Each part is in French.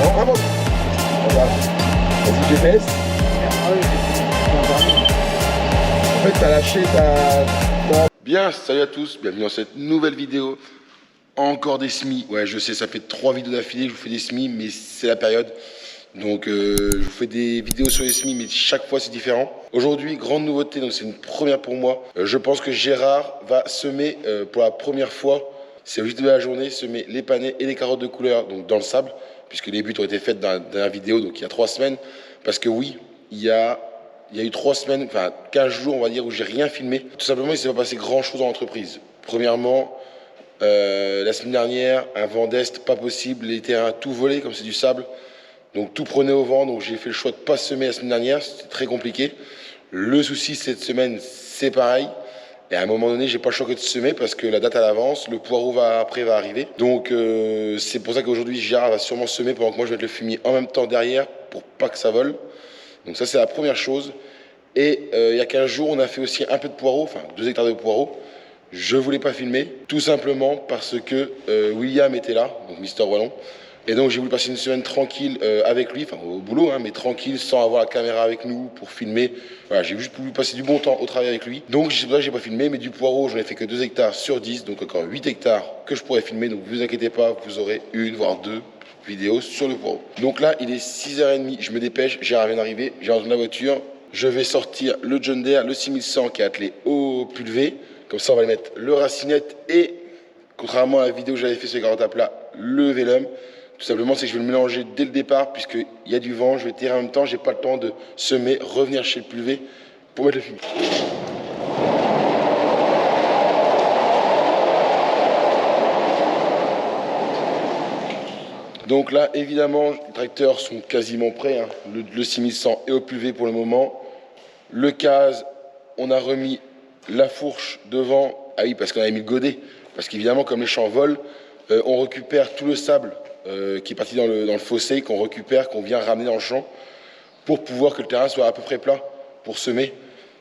Oh, vraiment. Regarde. Vas-y, GPS. En fait, t'as lâché ta... Bien, salut à tous, bienvenue dans cette nouvelle vidéo. Encore des semis. Ouais, je sais, ça fait 3 vidéos d'affilée que je vous fais des semis, mais c'est la période. Donc, je vous fais des vidéos sur les semis, mais chaque fois c'est différent. Aujourd'hui, grande nouveauté, donc c'est une première pour moi. Je pense que Gérard va semer pour la première fois, c'est au juste de la journée, semer les panais et les carottes de couleur donc dans le sable, puisque les buts ont été faits dans la dernière vidéo, donc il y a 3 semaines. Parce que oui, il y a eu 3 semaines, enfin 15 jours, on va dire, où j'ai rien filmé. Tout simplement, il ne s'est pas passé grand chose dans l'entreprise. Premièrement, la semaine dernière, un vent d'est, pas possible, les terrains tout volés, comme c'est du sable. Donc tout prenait au vent, donc j'ai fait le choix de ne pas semer la semaine dernière, c'était très compliqué. Le souci cette semaine, c'est pareil. Et à un moment donné, j'ai pas le choix que de semer parce que la date à l'avance, le poireau après va arriver. Donc c'est pour ça qu'aujourd'hui, Gérard va sûrement semer pendant que moi je vais mettre le fumier en même temps derrière pour pas que ça vole. Donc ça c'est la première chose. Et il y a 15 jours, on a fait aussi un peu de poireau, enfin 2 hectares de poireau. Je voulais pas filmer, tout simplement parce que William était là, donc Mister Wallon. Et donc j'ai voulu passer une semaine tranquille avec lui, enfin au boulot, hein, mais tranquille, sans avoir la caméra avec nous pour filmer. Voilà, j'ai juste voulu passer du bon temps au travail avec lui. Donc c'est pour ça que j'ai pas filmé, mais du poireau, j'en ai fait que 2 hectares sur 10, donc encore 8 hectares que je pourrais filmer. Donc vous inquiétez pas, vous aurez une, voire 2 vidéos sur le poireau. Donc là, il est 6h30, je me dépêche, Gérard vient d'arriver, j'ai rentré dans la voiture. Je vais sortir le John Deere, le 6100 qui est attelé au pulvé. Comme ça, on va aller mettre le racinette et, contrairement à la vidéo que j'avais fait sur les carottes à plat, le vélum. Tout simplement, c'est que je vais le mélanger dès le départ, puisqu'il y a du vent, je vais tirer en même temps, j'ai pas le temps de semer, revenir chez le pulvé pour mettre le fumier. Donc là, évidemment, les tracteurs sont quasiment prêts. Hein. Le 6100 est au pulvé pour le moment. Le case, on a remis la fourche devant. Ah oui, parce qu'on avait mis le godet. Parce qu'évidemment, comme les champs volent, on récupère tout le sable qui est parti dans le fossé, qu'on récupère, qu'on vient ramener dans le champ, pour pouvoir que le terrain soit à peu près plat pour semer.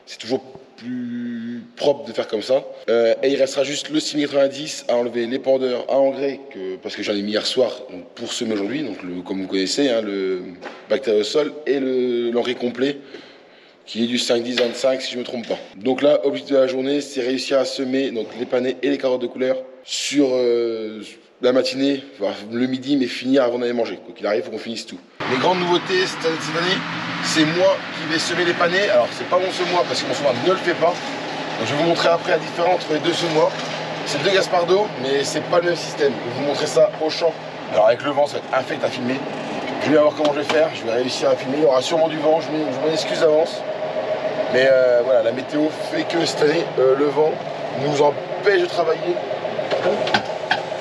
C'est toujours plus propre de faire comme ça. Et il restera juste le 6090 à enlever, les pendeurs à engrais, parce que j'en ai mis hier soir donc pour semer aujourd'hui, donc comme vous connaissez, hein, le bactériosol et l'engrais complet, qui est du 5-10-25 si je ne me trompe pas. Donc là, objectif de la journée, c'est réussir à semer donc, les panais et les carottes de couleur sur la matinée, voire le midi, mais finir avant d'aller manger. Quoi qu'il arrive, il faut qu'on finisse tout. Les grandes nouveautés cette année, c'est moi qui vais semer les panais. Alors, c'est pas mon semoir parce que mon semoir ne le fait pas. Donc, je vais vous montrer après la différence entre les deux semoirs. C'est 2 Gaspardo, mais c'est pas le même système. Je vais vous montrer ça au champ. Alors, avec le vent, ça va être infect à filmer. Je vais voir comment je vais faire. Je vais réussir à filmer. Il y aura sûrement du vent. Je m'en excuse d'avance. Mais voilà, la météo fait que cette année, le vent nous empêche de travailler.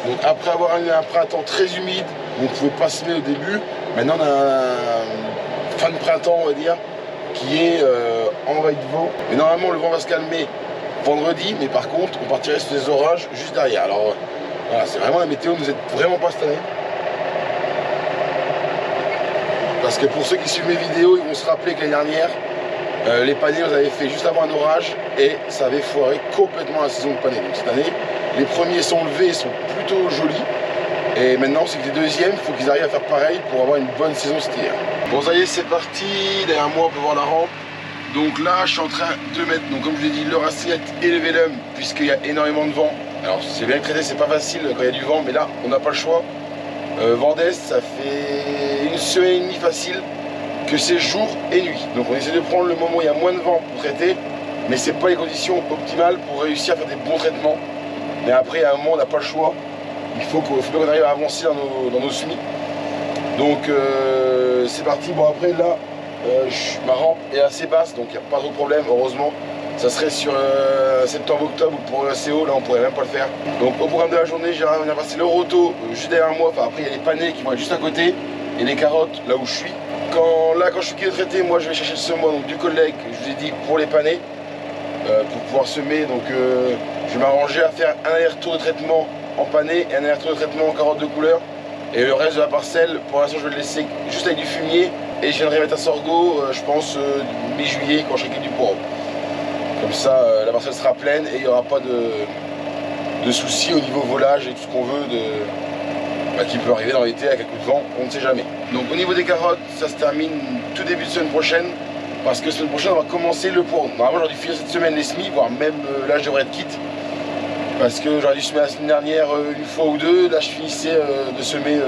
Donc après avoir eu un printemps très humide, on ne pouvait pas semer au début. Maintenant on a un fin de printemps, on va dire, qui est envahi de vent. Et normalement le vent va se calmer vendredi, mais par contre on partirait sur des orages juste derrière. Alors voilà, c'est vraiment la météo nous aide vraiment pas cette année. Parce que pour ceux qui suivent mes vidéos, ils vont se rappeler que l'année dernière, les panais, on avait fait juste avant un orage et ça avait foiré complètement la saison de panais. Donc cette année, les premiers sont levés, ils sont plutôt jolis. Et maintenant, c'est que les deuxièmes, il faut qu'ils arrivent à faire pareil pour avoir une bonne saison cet hiver. Bon, ça y est, c'est parti. Derrière moi, on peut voir la rampe. Donc là, je suis en train de mettre, donc, comme je l'ai dit, le racinette et le vélum, puisqu'il y a énormément de vent. Alors, c'est bien traité, c'est pas facile quand il y a du vent, mais là, on n'a pas le choix. Vent d'est, ça fait 1 semaine et demie facile que c'est jour et nuit. Donc on essaie de prendre le moment où il y a moins de vent pour traiter, mais c'est pas les conditions optimales pour réussir à faire des bons traitements. Mais après, à un moment, on n'a pas le choix. Il faut qu'on arrive à avancer dans nos semis. Donc c'est parti. Bon après là, ma rampe est assez basse, donc il n'y a pas trop de problème, heureusement. Ça serait sur septembre-octobre ou pour CO, là on pourrait même pas le faire. Donc au programme de la journée, j'ai venir passer le roto juste derrière moi. Enfin après il y a les panais qui vont être juste à côté et les carottes là où je suis. Quand je suis de traiter, moi je vais chercher le semoir donc, du collègue, je vous ai dit, pour les panais, pour pouvoir semer. Donc je vais m'arranger à faire un aller-retour de traitement en panais et un aller-retour de traitement en carottes de couleur. Et le reste de la parcelle, pour l'instant je vais le laisser juste avec du fumier. Et je viendrai mettre un sorgho, je pense, mi-juillet quand je serai du poireau. Comme ça, la parcelle sera pleine et il n'y aura pas de soucis au niveau volage et tout ce qu'on veut qui peut arriver dans l'été avec un coup de vent, on ne sait jamais. Donc au niveau des carottes, ça se termine tout début de semaine prochaine, parce que semaine prochaine on va commencer le poireau. Normalement j'aurais dû finir cette semaine les semis, voire même là je devrais être quitte, parce que j'aurais dû semer la semaine dernière une fois ou deux, là je finissais de semer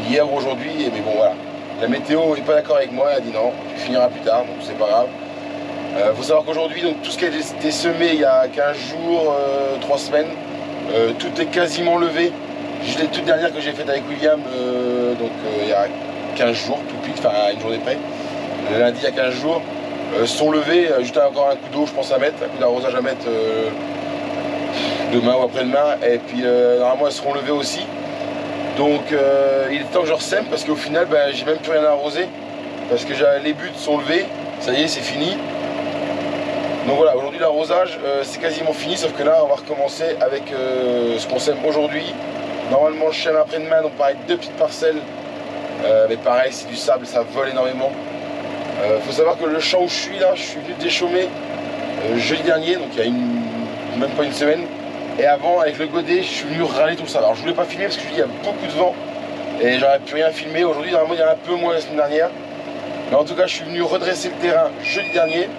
hier ou aujourd'hui, mais bon voilà. La météo n'est pas d'accord avec moi, elle a dit non, tu finiras plus tard, donc c'est pas grave. Faut savoir qu'aujourd'hui, donc tout ce qui a été semé il y a 15 jours, 3 semaines, tout est quasiment levé. Juste les toutes dernières que j'ai faites avec William, il y a 15 jours, tout pile, enfin à une journée près, le lundi il y a 15 jours, sont levées. Juste encore un coup d'eau, je pense à mettre, un coup d'arrosage à mettre demain ou après-demain, et puis normalement elles seront levées aussi. Donc il est temps que je ressème parce qu'au final j'ai même plus rien à arroser, parce que les buts sont levés, ça y est, c'est fini. Donc voilà, aujourd'hui l'arrosage c'est quasiment fini, sauf que là on va recommencer avec ce qu'on sème aujourd'hui. Normalement je sème après-demain, donc pareil 2 petites parcelles, mais pareil c'est du sable, ça vole énormément. Faut savoir que le champ où je suis là, je suis venu déchaumer jeudi dernier, donc il y a même pas une semaine. Et avant avec le godet, je suis venu râler tout ça. Alors je voulais pas filmer parce que je dis il y a beaucoup de vent et j'aurais pu rien filmer. Aujourd'hui normalement il y en a un peu moins la semaine dernière. Mais en tout cas je suis venu redresser le terrain jeudi dernier.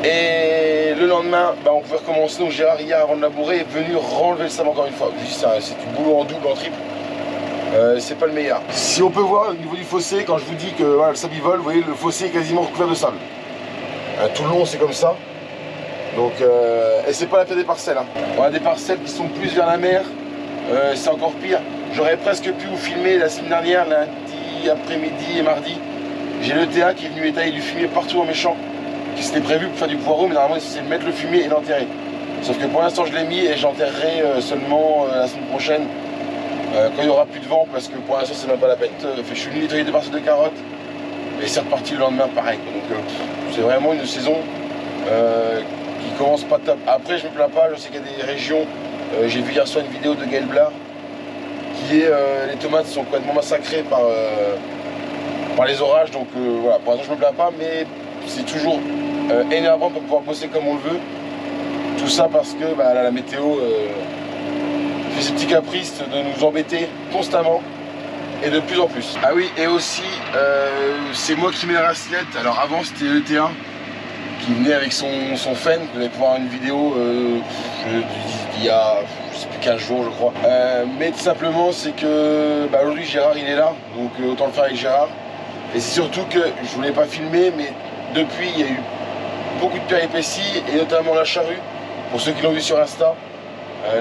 Et le lendemain, on pouvait recommencer. Donc Gérard hier avant de labourer est venu renlever le sable encore une fois. C'est du boulot en double, en triple. C'est pas le meilleur. Si on peut voir au niveau du fossé, quand je vous dis que voilà, le sable il vole, vous voyez le fossé est quasiment recouvert de sable. Tout le long c'est comme ça. Donc, et c'est pas la pire des parcelles. Hein. On a des parcelles qui sont plus vers la mer, c'est encore pire. J'aurais presque pu vous filmer la semaine dernière, lundi après-midi et mardi. J'ai le TA qui est venu étaler du fumier partout dans mes champs, qui s'était prévu pour faire du poireau, mais normalement c'est de mettre le fumier et l'enterrer. Sauf que pour l'instant je l'ai mis et j'enterrerai seulement la semaine prochaine, quand il n'y aura plus de vent, parce que pour l'instant c'est même pas la peine. Je suis venu nettoyer des parcelles de carottes, et c'est reparti le lendemain pareil. Donc c'est vraiment une saison qui commence pas top. Après je me plains pas, je sais qu'il y a des régions, j'ai vu hier soir une vidéo de Gaël Blard qui est les tomates sont complètement massacrées par les orages, donc voilà, pour l'instant je me plains pas, mais c'est toujours énervant pour pouvoir bosser comme on le veut. Tout ça parce que là, la météo fait ses petits caprices de nous embêter constamment et de plus en plus. Ah oui, et aussi c'est moi qui mets la raclette. Alors avant c'était le T1 qui venait avec son fen, vous allez pouvoir voir une vidéo il y a je sais plus 15 jours je crois. Mais tout simplement c'est que aujourd'hui Gérard il est là, donc autant le faire avec Gérard. Et c'est surtout que je voulais pas filmer, mais depuis il y a eu beaucoup de péripéties, et notamment la charrue, pour ceux qui l'ont vu sur Insta,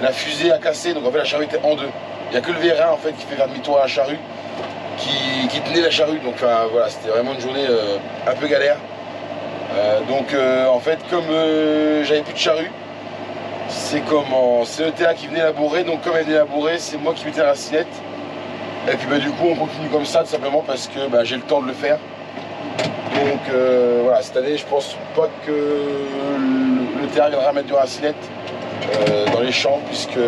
la fusée a cassé, donc en fait la charrue était en deux. Il n'y a que le vérin en fait qui fait faire demi-tour à la charrue, qui tenait la charrue, donc voilà, c'était vraiment une journée un peu galère. En fait comme j'avais plus de charrue, c'est le TA qui venait labourer, donc comme elle venait labourer, c'est moi qui mettais la racinette. Et puis du coup on continue comme ça tout simplement parce que j'ai le temps de le faire. Donc voilà, cette année je pense pas que le TA viendra mettre du racinette dans les champs puisque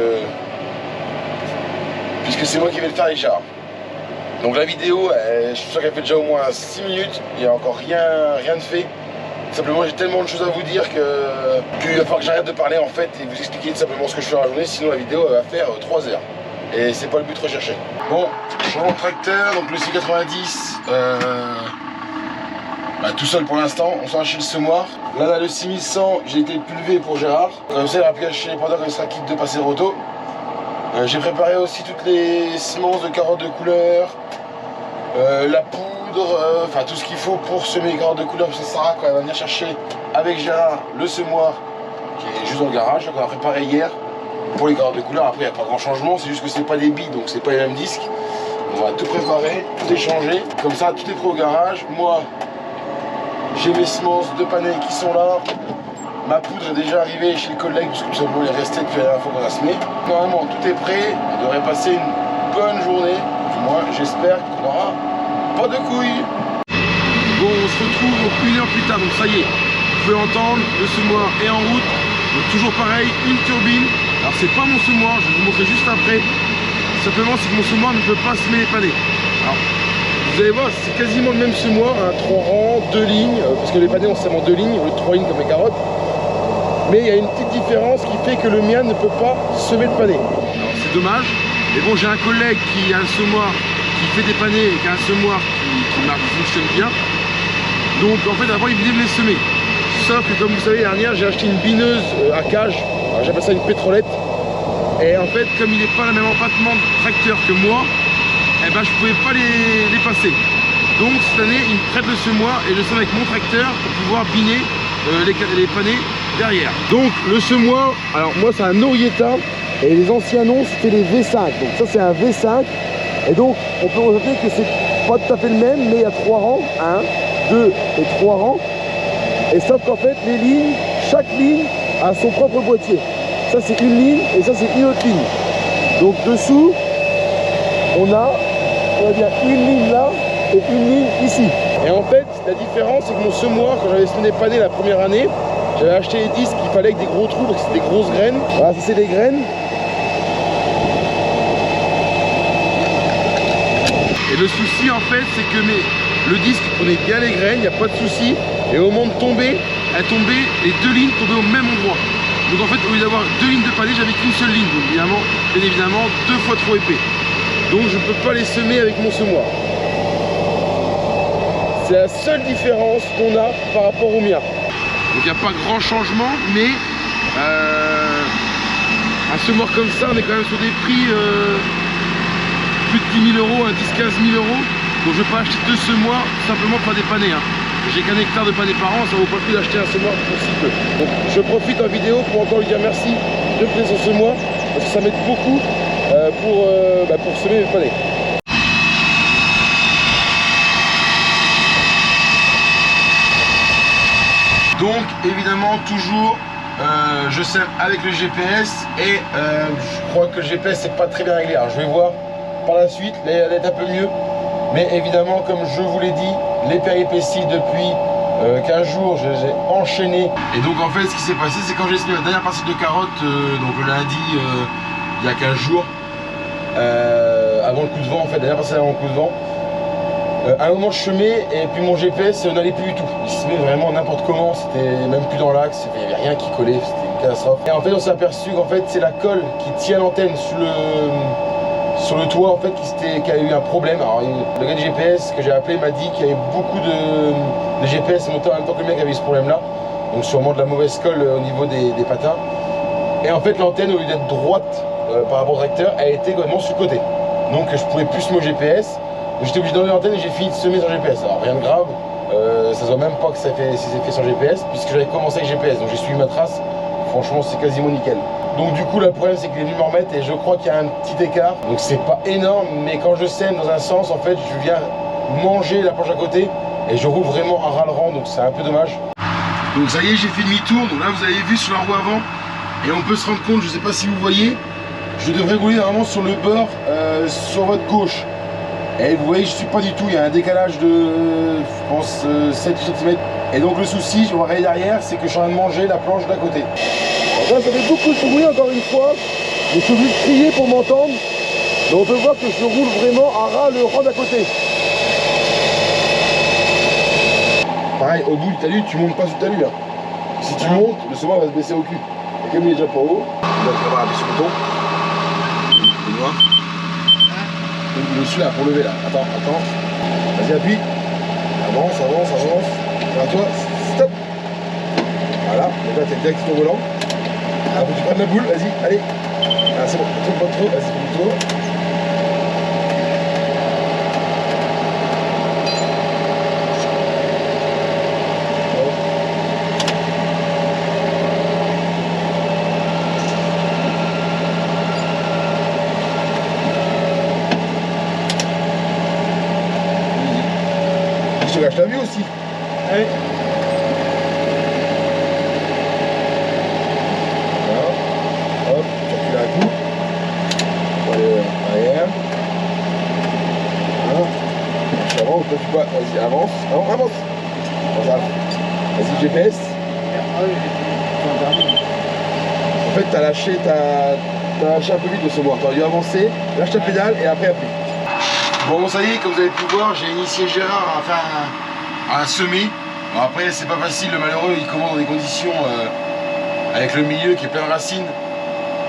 c'est moi qui vais le faire avec Gérard. Donc la vidéo, je suis sûr qu'elle fait déjà au moins 6 minutes, il n'y a encore rien de fait. Simplement j'ai tellement de choses à vous dire qu'il va falloir que j'arrête de parler en fait et vous expliquer tout simplement ce que je fais dans la journée, sinon la vidéo elle va faire 3 heures. Et c'est pas le but recherché. Bon, je prends mon tracteur, donc le C90, tout seul pour l'instant, on s'en va chez le semoir. Là, le 6100, j'ai été pulvé pour Gérard. Comme ça, il va plus chez les porteurs quand il sera quitte de passer roto. J'ai préparé aussi toutes les semences de carottes de couleur, la poudre, enfin tout ce qu'il faut pour semer les carottes de couleur. Parce que Sarah, quand elle va venir chercher avec Gérard le semoir, qui est juste dans le garage, qu'on a préparé hier. Pour les carottes de couleur, après il n'y a pas grand changement, c'est juste que c'est pas des billes, donc c'est pas les mêmes disques. On va tout préparer, tout échanger, comme ça tout est prêt au garage. Moi j'ai mes semences de panel qui sont là, ma poudre est déjà arrivée chez le collègue parce que tout simplement il est resté depuis la dernière fois qu'on a semé. Normalement tout est prêt, on devrait passer une bonne journée, du moins j'espère qu'on n'aura pas de couilles. Bon, on se retrouve donc 1 heure plus tard, donc ça y est, vous pouvez entendre, le semoir est en route. Donc toujours pareil, une turbine. Alors c'est pas mon semoir, je vais vous montrer juste après. Simplement c'est que mon semoir ne peut pas semer les panais. Alors vous allez voir, c'est quasiment le même semoir, 3 rangs, 2 lignes, parce que les panais on sème en 2 lignes, au lieu de 3 lignes comme les carottes. Mais il y a une petite différence qui fait que le mien ne peut pas semer le pané. Alors c'est dommage, Mais bon, j'ai un collègue qui a un semoir qui fait dépanner et qui a un semoir qui fonctionne bien. Donc en fait avant il venait me les semer. Sauf que comme vous savez, l'année dernière j'ai acheté une bineuse à cage, j'appelle ça une pétrolette. Et en fait comme il n'est pas le même empattement de tracteur que moi, eh ben je pouvais pas les passer. Donc cette année il me prête le semoir et je sème avec mon tracteur pour pouvoir biner les panner derrière. Donc le semoir, alors moi c'est un Orietta et les anciens noms c'était les V5. Donc ça c'est un V5 et donc on peut remarquer que c'est pas tout à fait le même, mais il y a 3 rangs, 1, 2 et 3 rangs. Et sauf qu'en fait les lignes, chaque ligne a son propre boîtier. Ça c'est une ligne et ça c'est une autre ligne. Donc dessous on a bien une ligne là et une ligne ici. Et en fait la différence c'est que mon semoir, quand j'avais semé dépanné la première année, j'avais acheté les disques qu'il fallait avec des gros trous parce que c'est des grosses graines. Voilà, ça c'est des graines. Et le souci en fait c'est que le disque prenait bien les graines, il n'y a pas de souci. Et au moment de tomber, les deux lignes tombaient au même endroit. Donc en fait au lieu d'avoir deux lignes de panier, j'avais qu'une seule ligne. Donc évidemment, bien évidemment, 2 fois trop épais. Donc je ne peux pas les semer avec mon semoir. C'est la seule différence qu'on a par rapport au mien. Donc il n'y a pas grand changement, mais un semoir comme ça, on est quand même sur des prix plus de 10 000 €, 10-15 000 €. Donc je ne vais pas acheter 2 semoirs simplement pour dépanner. J'ai qu'un hectare de panner par an, ça ne vaut pas le coup d'acheter un semoir pour si peu. Donc je profite en vidéo pour encore lui dire merci de prendre son semoir, parce que ça m'aide beaucoup pour semer mes panais. Donc évidemment toujours je sème avec le GPS et je crois que le GPS c'est pas très bien réglé. Alors je vais voir par la suite, là elle est un peu mieux. Mais évidemment comme je vous l'ai dit, les péripéties depuis 15 jours, je les ai enchaînées. Et donc en fait ce qui s'est passé c'est quand j'ai semé la dernière partie de carottes, donc le lundi il y a 15 jours, avant le coup de vent en fait, la dernière partie avant le coup de vent. À un moment je semais et puis mon GPS n'allait plus du tout. Il se met vraiment n'importe comment, c'était même plus dans l'axe, il n'y avait rien qui collait, c'était une catastrophe. Et en fait on s'est aperçu qu'en fait c'est la colle qui tient l'antenne sur le toit en fait qui a eu un problème. Alors le gars du GPS que j'ai appelé m'a dit qu'il y avait beaucoup de GPS montés en même temps que le mec avait eu ce problème là. Donc sûrement de la mauvaise colle au niveau des patins. Et en fait l'antenne au lieu d'être droite par rapport au tracteur, elle était complètement sur le côté. Donc je pouvais plus semer au GPS. J'étais obligé d'enlever l'antenne et j'ai fini de semer sur GPS. Alors rien de grave, ça se voit même pas que ça fait ses effets sur GPS puisque j'avais commencé avec GPS. Donc j'ai suivi ma trace, franchement c'est quasiment nickel. Donc du coup le problème c'est qu'il est venu me remettre et je crois qu'il y a un petit écart. Donc c'est pas énorme, mais quand je sème dans un sens en fait je viens manger la planche à côté et je roule vraiment à ras le rang, donc c'est un peu dommage. Donc ça y est, j'ai fait demi-tour, donc là vous avez vu sur la roue avant et on peut se rendre compte, je sais pas si vous voyez, je devrais rouler normalement sur le bord sur votre gauche. Et vous voyez, je suis pas du tout, il y a un décalage de, je pense, 7 cm. Et donc le souci, je vais regarder derrière, c'est que je suis en train de manger la planche d'à côté. Donc là, ça fait beaucoup de bruit encore une fois. Je suis obligé de crier pour m'entendre. Mais on peut voir que je roule vraiment à ras le rang d'à côté. Pareil, au bout du talus, tu montes pas sur le talus. Hein. Si tu montes, le semoir va se baisser au cul. Et comme il est déjà pas haut, on va appuyer sur le bouton. Tu vois ? Je suis là pour lever là. Attends. Vas-y, appuie. Avance. À toi. Stop. Voilà. Donc là, t'es direct sur le volant. Ah, faut que tu prennes la boule. Vas-y, allez. Ah, c'est bon. Tourne pas trop. Vas-y, fais le tour. Je t'ai vu aussi. Allez. Voilà. Hop, tu recules un coup. Allez, arrière. Voilà. Marche avant, toi tu vas. Vas-y, avance. Avance. Voilà. Vas-y, GPS. En fait, t'as lâché un peu vite le semoir. T'aurais dû avancer, lâche ta pédale et après appuie. Bon, ça y est, comme vous avez pu voir, j'ai initié Gérard à semer. Bon, après, c'est pas facile, le malheureux, il commence dans des conditions avec le milieu qui est plein de racines.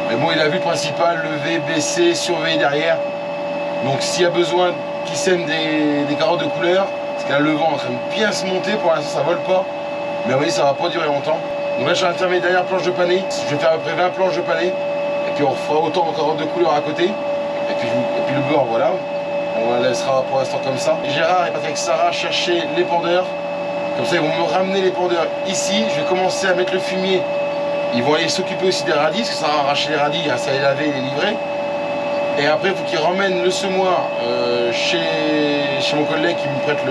Mais bon, il a vu le principal, lever, baisser, surveiller derrière. Donc s'il y a besoin qu'il sème des carottes de couleur, parce qu'il a le vent en train de bien se monter, pour l'instant ça vole pas. Mais oui, ça va pas durer longtemps. Donc là, je suis en train de terminer dernière planche de pané. Je vais faire à peu près 20 planches de pané. Et puis on fera autant de carottes de couleur à côté. Et puis le beurre, voilà. On la laissera pour l'instant comme ça. Gérard est parti avec Sarah chercher les pendeurs. Comme ça, ils vont me ramener les pendeurs ici. Je vais commencer à mettre le fumier. Ils vont aller s'occuper aussi des radis, parce que ça va arracher les radis, ça va les laver et les livrer. Et après, il faut qu'ils ramènent le semoir chez mon collègue qui me prête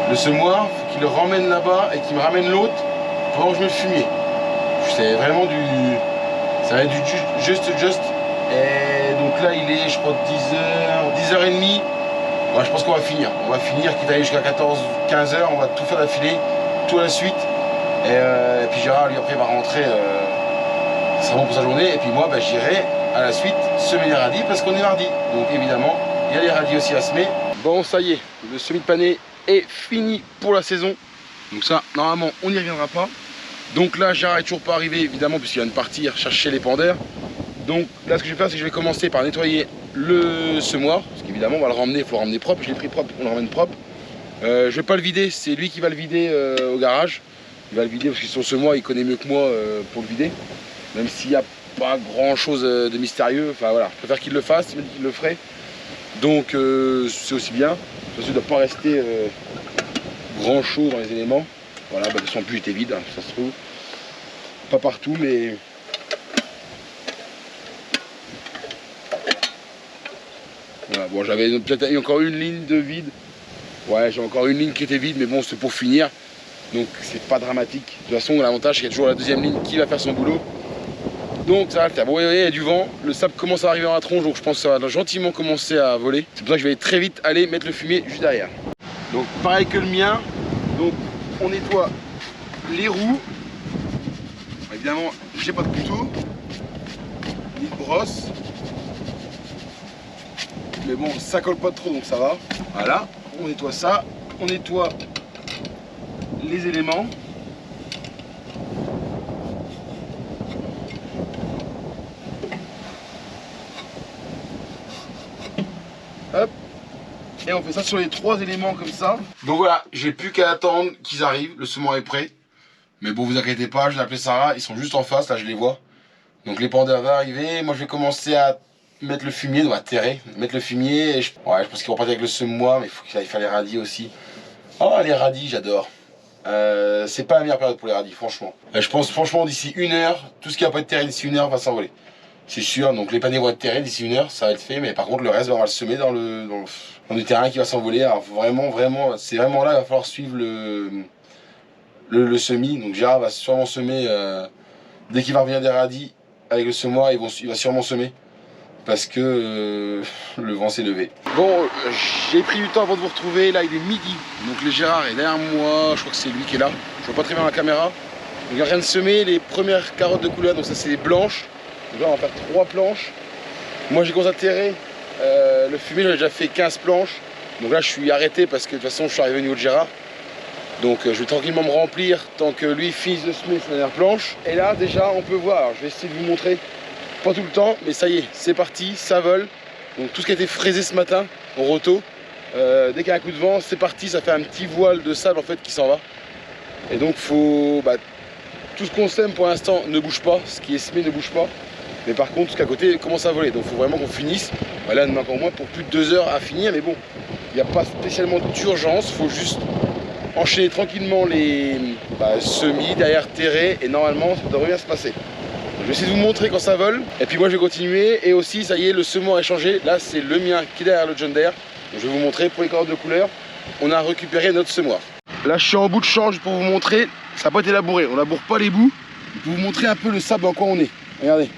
le semoir. Il faut qu'il le ramène là-bas et qu'il me ramène l'autre pendant que je mets le fumier. C'est vraiment ça va être du juste. Et donc là, il est, je crois, 10h30. Ouais, je pense qu'on va finir. On va finir, quitte à aller jusqu'à 15h. On va tout faire d'affilée, tout à la suite. Et puis Gérard, lui, après, va rentrer. Ça sera bon pour sa journée. Et puis moi, bah, j'irai à la suite semer les radis parce qu'on est mardi. Donc évidemment, il y a les radis aussi à semer. Bon, ça y est, le semis de pané est fini pour la saison. Donc ça, normalement, on n'y reviendra pas. Donc là, Gérard est toujours pas arrivé, évidemment, puisqu'il vient de partir chercher les pendeurs. Donc là, ce que je vais faire, c'est que je vais commencer par nettoyer le semoir. Parce qu'évidemment, on va le ramener, il faut le ramener propre. Je l'ai pris propre, on le ramène propre. Je vais pas le vider, c'est lui qui va le vider au garage. Il va le vider parce que son semoir, il connaît mieux que moi pour le vider. Même s'il n'y a pas grand chose de mystérieux, enfin voilà, je préfère qu'il le fasse, il m'a dit qu'il le ferait. Donc c'est aussi bien, parce qu'il ne doit pas rester grand chose dans les éléments. Voilà, bah, son but était vide, hein, ça se trouve. Pas partout, mais... Voilà, bon, j'avais peut-être encore une ligne de vide. Ouais, j'ai encore une ligne qui était vide, mais bon, c'est pour finir. Donc c'est pas dramatique. De toute façon, l'avantage, c'est qu'il y a toujours la deuxième ligne qui va faire son boulot. Donc ça va le faire. Bon, vous voyez, il y a du vent, le sable commence à arriver dans la tronche, donc je pense que ça va gentiment commencer à voler. C'est pour ça que je vais très vite aller mettre le fumier juste derrière. Donc pareil que le mien, donc on nettoie les roues. Évidemment, j'ai pas de couteau, ni de brosse. Mais bon, ça colle pas trop, donc ça va. Voilà, on nettoie ça, on nettoie les éléments. Hop. Et on fait ça sur les 3 éléments comme ça. Donc voilà, j'ai plus qu'à attendre qu'ils arrivent. Le semoir est prêt. Mais bon, vous inquiétez pas, je vais appeler Sarah. Ils sont juste en face, là je les vois. Donc les pendeurs vont arriver. Moi je vais commencer à mettre le fumier, donc à terrer. Mettre le fumier. Et ouais, je pense qu'ils vont partir avec le semoir, mais il faut qu'il aille faire les radis aussi. Oh, les radis, j'adore. C'est pas la meilleure période pour les radis, franchement. Je pense franchement d'ici 1 heure, tout ce qui va pas être terré d'ici 1 heure va s'envoler. C'est sûr, donc les panais vont être terrés d'ici 1 heure, ça va être fait, mais par contre le reste va le semer dans le terrain qui va s'envoler. Alors vraiment, c'est vraiment là, il va falloir suivre le semis. Donc Gérard va sûrement semer, dès qu'il va revenir des radis avec le semoir, il va sûrement semer. Parce que le vent s'est levé. Bon, j'ai pris du temps avant de vous retrouver, là il est midi. Donc le Gérard est derrière moi, je crois que c'est lui qui est là. Je vois pas très bien la caméra. Donc il vient de semer les premières carottes de couleur, donc ça c'est les blanches. Donc là on va faire 3 planches. Moi j'ai commencé à terrer le fumier, j'en ai déjà fait 15 planches. Donc là je suis arrêté parce que de toute façon je suis arrivé au niveau de Gérard. Donc je vais tranquillement me remplir tant que lui finisse de semer sa dernière planche. Et là déjà on peut voir, alors je vais essayer de vous montrer. Pas tout le temps, mais ça y est, c'est parti, ça vole. Donc tout ce qui a été fraisé ce matin au roto, dès qu'il y a un coup de vent, c'est parti, ça fait un petit voile de sable en fait qui s'en va. Et donc faut, tout ce qu'on sème pour l'instant ne bouge pas, ce qui est semé ne bouge pas. Mais par contre, tout ce qui est à côté commence à voler. Donc il faut vraiment qu'on finisse. Là, on a encore moins pour plus de 2 heures à finir, mais bon, il n'y a pas spécialement d'urgence, il faut juste enchaîner tranquillement les semis, derrière terrer, et normalement ça devrait bien se passer. Je vais essayer de vous montrer quand ça vole, et puis moi je vais continuer. Et aussi, ça y est, le semoir est changé. Là c'est le mien qui est derrière le John Deere. Donc, je vais vous montrer pour les carottes de couleur. On a récupéré notre semoir. Là je suis en bout de change pour vous montrer. Ça n'a pas été labouré, on laboure pas les bouts. Pour vous montrer un peu le sable dans quoi on est. Regardez,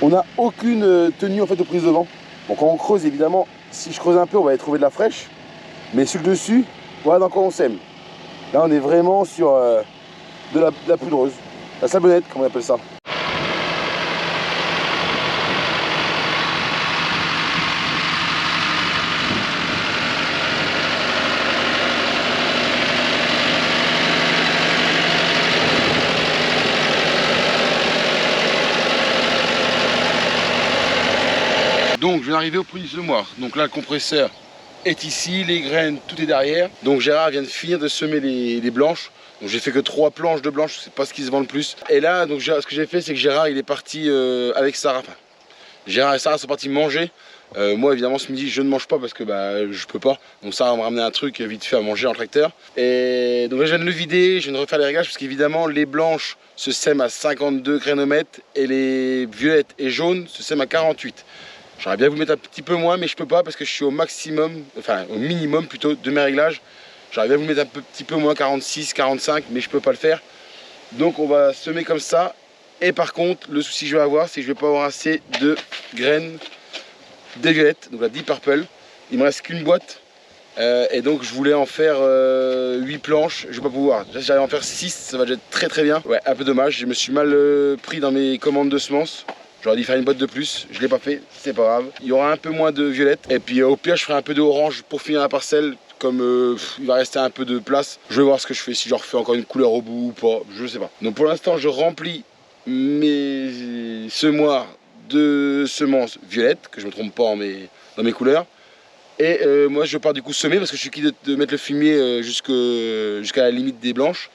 on n'a aucune tenue en fait aux prises de vent. Bon, quand on creuse, évidemment, si je creuse un peu on va aller trouver de la fraîche. Mais sur le dessus, voilà dans quoi on sème. Là on est vraiment sur de la poudreuse, la sablonnette comme on appelle ça. Donc je viens d'arriver au produit du semoir. Donc là le compresseur est ici, les graines, tout est derrière. Donc Gérard vient de finir de semer les blanches. Donc j'ai fait que 3 planches de blanches, c'est pas ce qui se vend le plus. Et là, donc ce que j'ai fait, c'est que Gérard il est parti avec Sarah. Enfin, Gérard et Sarah sont partis manger. Moi évidemment ce midi je ne mange pas parce que je peux pas. Donc Sarah va me ramener un truc vite fait à manger en tracteur. Et donc là je viens de le vider, je viens de refaire les réglages parce qu'évidemment les blanches se sèment à 52 granomètres et les violettes et jaunes se sèment à 48. J'aurais bien voulu mettre un petit peu moins mais je peux pas parce que je suis au maximum, enfin au minimum plutôt de mes réglages. J'aurais bien voulu mettre un petit peu moins, 46, 45, mais je peux pas le faire. Donc on va semer comme ça. Et par contre, le souci que je vais avoir, c'est que je vais pas avoir assez de graines des violettes, donc la Deep Purple. Il me reste qu'une boîte. Et donc je voulais en faire 8 planches, je vais pas pouvoir. Déjà, si j'arrive à en faire 6, ça va déjà être très très bien. Ouais, un peu dommage, je me suis mal pris dans mes commandes de semences. J'aurais dû faire une boîte de plus, je l'ai pas fait, c'est pas grave. Il y aura un peu moins de violettes. Et puis au pire, je ferai un peu d'orange pour finir la parcelle. Comme il va rester un peu de place, je vais voir ce que je fais, si je refais encore une couleur au bout ou pas, je sais pas. Donc pour l'instant, je remplis mes semoirs de semences violettes, que je me trompe pas dans mes couleurs. Et moi je pars du coup semer parce que je suis quitte de mettre le fumier jusqu'à la limite des blanches.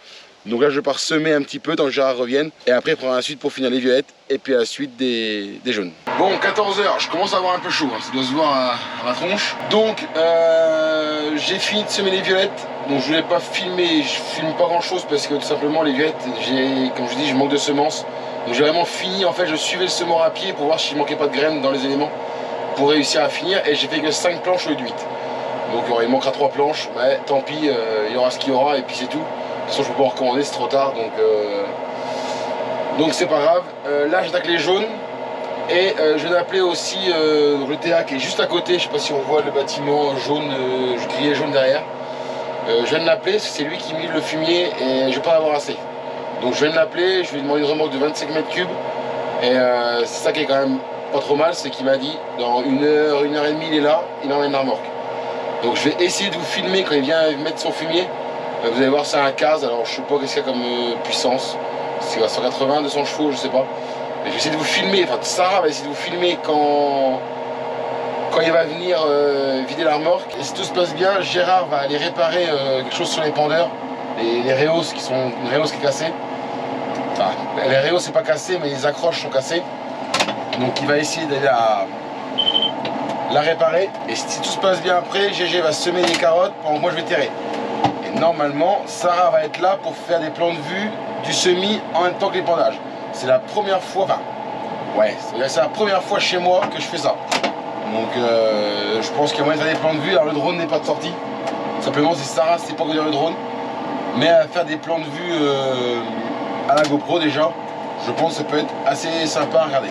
Donc là je pars semer un petit peu tant que Gérard revienne. Et après il prendra la suite pour finir les violettes et puis la suite des jaunes. Bon 14 h, je commence à avoir un peu chaud, hein. Ça doit se voir à ma tronche. Donc j'ai fini de semer les violettes. Donc je voulais pas filmer, je filme pas grand chose parce que tout simplement les violettes, comme je dis, je manque de semences. Donc j'ai vraiment fini, en fait je suivais le semoir à pied pour voir s'il manquait pas de graines dans les éléments pour réussir à finir, et j'ai fait que 5 planches au lieu de 8. Donc il manquera 3 planches, mais tant pis, il y aura ce qu'il y aura et puis c'est tout. De toute façon je peux pas en recommander, c'est trop tard, donc c'est pas grave. Là j'attaque les jaunes et je vais appeler aussi le TA qui est juste à côté. Je sais pas si on voit le bâtiment jaune, grillé jaune derrière. Je viens de l'appeler parce que c'est lui qui me livre le fumier et je vais pas en avoir assez. Donc je viens de l'appeler, je lui ai demandé une remorque de 25 mètres cubes et c'est ça qui est quand même pas trop mal, c'est qu'il m'a dit dans 1 heure, 1 heure et demie il est là, il emmène la remorque. Donc je vais essayer de vous filmer quand il vient mettre son fumier. Vous allez voir c'est un CAZ, alors je sais pas qu'est-ce qu'il y a comme puissance, c'est 180, 200 chevaux, je sais pas. Mais je vais essayer de vous filmer, enfin Sarah va essayer de vous filmer quand il va venir vider la remorque. Et si tout se passe bien, Gérard va aller réparer quelque chose sur les pendeurs, les réhausses une réhausse qui est cassée. Enfin, les réhausses c'est pas cassé mais les accroches sont cassées. Donc il va essayer d'aller la réparer. Et si tout se passe bien après, GG va semer des carottes pendant que moi je vais terrer. Et normalement, Sarah va être là pour faire des plans de vue du semis en même temps que l'épandage. C'est la première fois, enfin, ouais, c'est la première fois chez moi que je fais ça. Donc je pense qu'il y a moyen de faire des plans de vue. Alors le drone n'est pas de sortie. Simplement c'est Sarah, c'est pas conduire le drone. Mais à faire des plans de vue à la GoPro déjà, je pense que ça peut être assez sympa à regarder.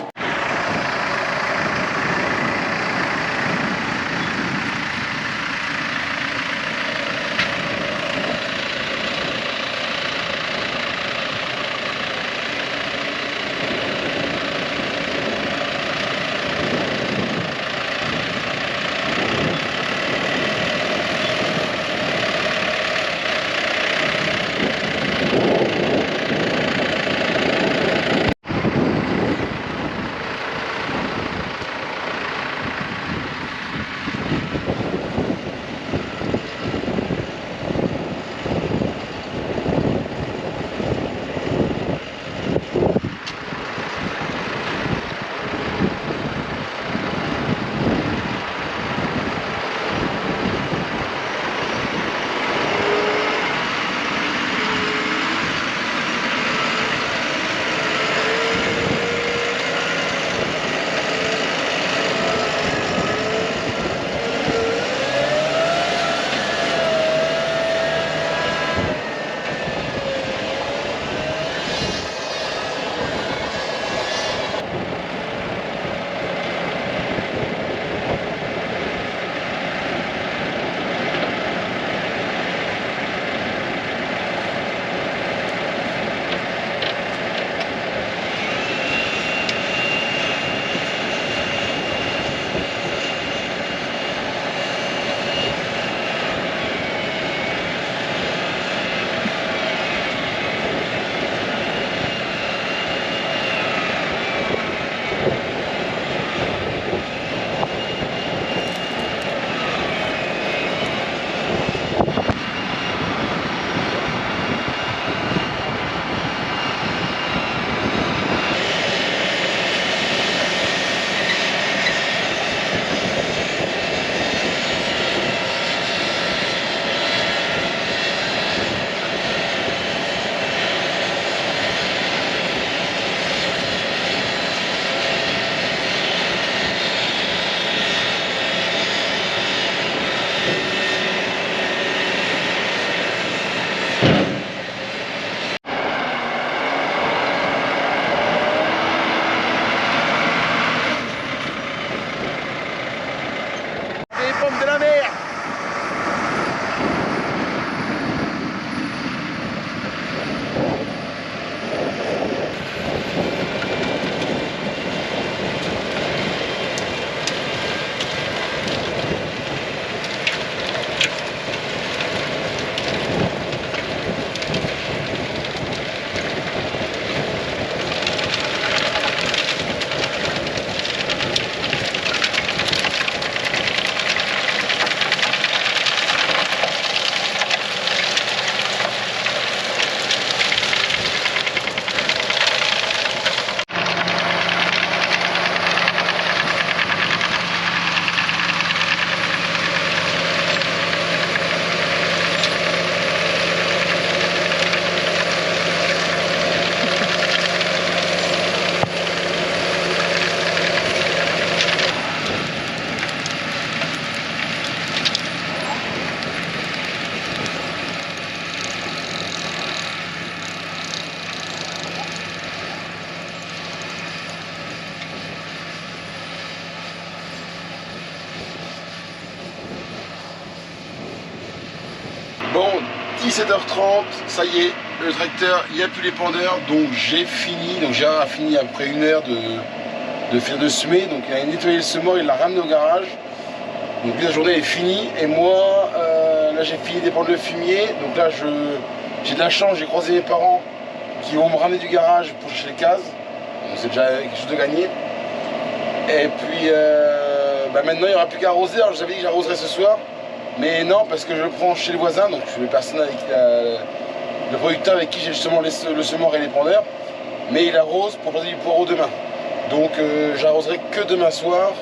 17h30, ça y est, le tracteur, il n'y a plus les pendeurs, donc j'ai fini. Donc Gérard a fini après 1 heure de faire de semer, donc il a nettoyé le semoir, il l'a ramené au garage. Donc la journée est finie, et moi, là j'ai fini d'épandre le fumier, donc là j'ai de la chance, j'ai croisé mes parents qui vont me ramener du garage pour chercher les cases, donc c'est déjà quelque chose de gagné. Et puis maintenant il n'y aura plus qu'à arroser. Alors je vous avais dit que j'arroserais ce soir, mais non, parce que je le prends chez le voisin, donc je suis le personne avec le producteur avec qui j'ai justement le semoir et l'épandeur, mais il arrose pour planter du poireau demain. Donc j'arroserai que demain soir.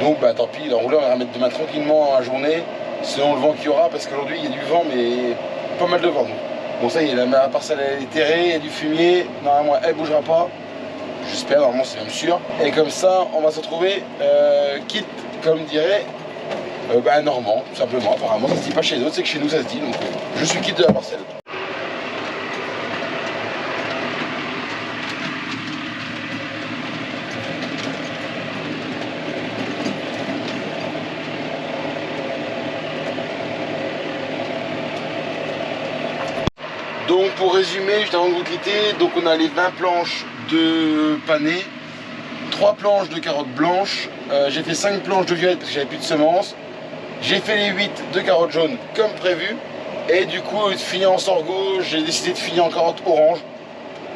Donc tant pis, l'enrouleur on va mettre demain tranquillement à la journée, selon le vent qu'il y aura, parce qu'aujourd'hui il y a du vent, mais pas mal de vent. Bon ça y est, la parcelle elle est terrée, il y a du fumier, normalement elle bougera pas. J'espère, normalement c'est même sûr. Et comme ça, on va se retrouver quitte, comme dirait Normand, tout simplement. Apparemment, ça se dit pas chez les autres, c'est que chez nous ça se dit. Donc je suis quitte de la parcelle. Donc pour résumer, juste avant de vous quitter, donc on a les 20 planches de panais, 3 planches de carottes blanches, j'ai fait 5 planches de violettes parce que j'avais plus de semences, j'ai fait les 8 de carottes jaunes comme prévu, et du coup au lieu de finir en sorgho, j'ai décidé de finir en carottes orange.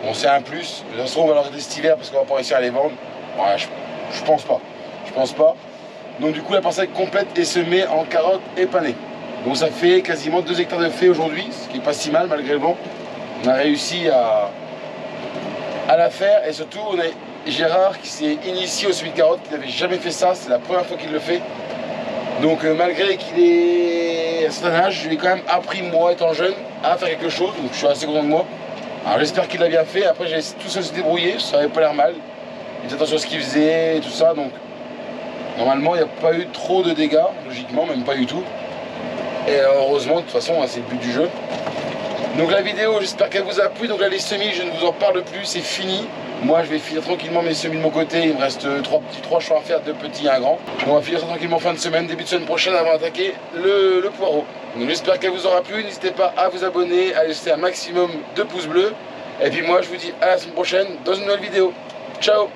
Bon c'est un plus, de toute façon on va leur rester cet hiver parce qu'on va pas réussir à les vendre. Ouais, je pense pas. Donc du coup la parcelle complète est semée en carottes et panais. Donc ça fait quasiment 2 hectares de fait aujourd'hui, ce qui n'est pas si mal malgré le vent. On a réussi à la faire, et surtout on a Gérard qui s'est initié au semis de carottes, qui n'avait jamais fait ça, c'est la première fois qu'il le fait. Donc malgré qu'il est à un certain âge, je lui ai quand même appris moi étant jeune à faire quelque chose, donc je suis assez content de moi. Alors j'espère qu'il l'a bien fait, après j'ai tout seul se débrouiller, ça n'avait pas l'air mal. Il faisait attention à ce qu'il faisait et tout ça, donc normalement il n'y a pas eu trop de dégâts, logiquement, même pas du tout. Et heureusement, de toute façon, c'est le but du jeu. Donc la vidéo, j'espère qu'elle vous a plu. Donc là, les semis, je ne vous en parle plus, c'est fini. Moi, je vais finir tranquillement mes semis de mon côté. Il me reste 3 choix à faire, 2 petits et 1 grand. On va finir ça tranquillement fin de semaine, début de semaine prochaine, avant d'attaquer le poireau. Donc j'espère qu'elle vous aura plu. N'hésitez pas à vous abonner, à laisser un maximum de pouces bleus. Et puis moi, je vous dis à la semaine prochaine dans une nouvelle vidéo. Ciao!